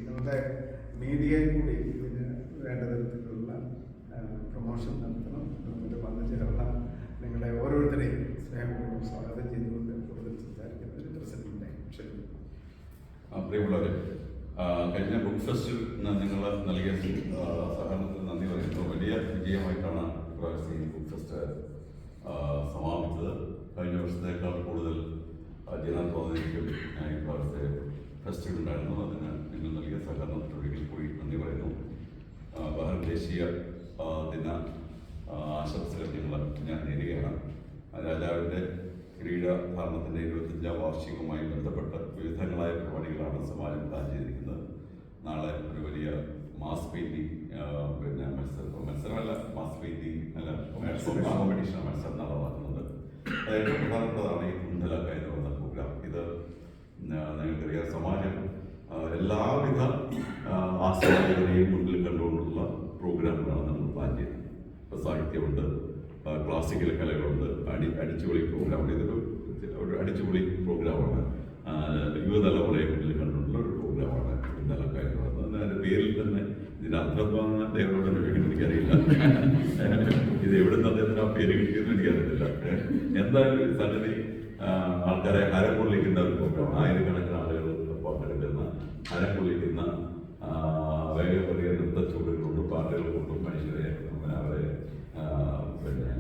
നിങ്ങളുടെ മീഡിയയിൽ കൂടി ഇതിന് വേണ്ട തരത്തിലുള്ള പ്രൊമോഷൻ നടത്തണം. അതുപോലെ വന്നു ചേർന്ന നിങ്ങളെ ഓരോരുത്തരെയും സ്നേഹപൂർവ്വം സ്വാഗതം ചെയ്തുകൊണ്ട് കൂടുതൽ സംസാരിക്കുന്നത് പ്രസിഡന്റിനെ ക്ഷണിക്കുന്നു. പ്രിയമുള്ളവരെ, കഴിഞ്ഞ ബുക്ക് ഫെസ്റ്റിൽ നിങ്ങൾ നൽകിയ സഹകരണത്തിന് നന്ദി പറയുന്നു. വലിയ വിജയമായിട്ടാണ് ഇപ്രാവശ്യം ഈ ബുക്ക് ഫെസ്റ്റ് സമാപിച്ചത്. കഴിഞ്ഞ വർഷത്തേക്കാൾ കൂടുതൽ ജനപ്രതിനിധികൾ ഇപ്രാവശ്യത്തെ ഫെസ്റ്റിവലുണ്ടായിരുന്നു. അതിന് നിങ്ങൾ നൽകിയ സഹകരണത്തിനൊരിക്കൽ കൂടി നന്ദി പറയുന്നു. ബഹ്റിൻ ദേശീയ ദിന ആശംസകൾ ഞാൻ നേരുകയാണ്. രാജാവിൻ്റെ കിരീടധാരണത്തിൻ്റെ 25ാം വാർഷികവുമായി ബന്ധപ്പെട്ട് വിവിധങ്ങളായ പരിപാടികളാണ് സമാജം പ്ലാൻ ചെയ്തിരിക്കുന്നത്. നാളെ ഒരു വലിയ മാസ് പെയിൻറ്റിങ് പിന്നെ മത്സരമല്ല, മാസ് പെയിൻറ്റിങ് അല്ല, കോമ്പറ്റീഷൻ മത്സരം നടത്തുന്നുണ്ട്. അത് ഏറ്റവും പ്രധാനപ്പെട്ടതാണ് ഈ കുന്തലക്ക എന്ന് പറയുന്ന പ്രോഗ്രാം. ഇത് നിങ്ങൾക്കറിയാം, സമാജം എല്ലാവിധ ആസ്വാദകരെയും മുന്നിൽ കണ്ടുകൊണ്ടുള്ള പ്രോഗ്രാമുകളാണ് നമ്മൾ പ്ലാൻ ചെയ്യുന്നത്. ഇപ്പോൾ സാഹിത്യമുണ്ട്, ക്ലാസിക്കൽ കലകളുണ്ട്, അടിച്ചുപൊളി പ്രോഗ്രാമുണ്ട്. ഒരു അടിച്ചുപൊളി പ്രോഗ്രാമാണ്. യുവതലമുറയെ മുന്നിൽ കണ്ടുകൊണ്ടുള്ള ഒരു പ്രോഗ്രാമാണ് കുന്തലക്ക എന്ന് പറയുന്നത്. അതിൻ്റെ പേരിൽ തന്നെ ഇതിൻ്റെ അർത്ഥത്വമാണ് ദൈവത്തോടെ ചോദിക്കുന്നത് എനിക്കറിയില്ല. ഇത് എവിടെ നിന്ന് അദ്ദേഹത്തിന് ആ പേര് കിട്ടിയെന്ന് എനിക്കറിയില്ല. എന്തായാലും സംഗതി ആൾക്കാരെ ഹരം കൊള്ളിക്കുന്ന ഒരു പ്രോഗ്രാമാണ്. ആയിരക്കണക്കിന് ആളുകൾ പങ്കെടുക്കുന്ന, ഹരം കൊള്ളിക്കുന്ന വേഗപറിയ നൃത്തച്ചുവടുകൾ കൊണ്ടും പാട്ടുകൾ കൊണ്ടും മനുഷ്യരെ അവരെ പിന്നെ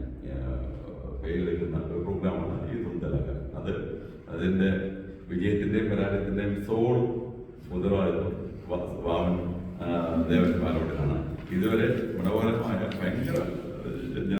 കയ്യിലെടുക്കുന്ന ഒരു പ്രോഗ്രാമാണ് ഈ കുന്തലക്ക. അതിൻ്റെ വിജയത്തിൻ്റെയും പരാജയത്തിൻ്റെയും സോൾ ഉത്തരവാദിത്വം വാമൻ ദേവന്മാരോടാണ്. ഇതുവരെ മനോഹരമായ ഭയങ്കര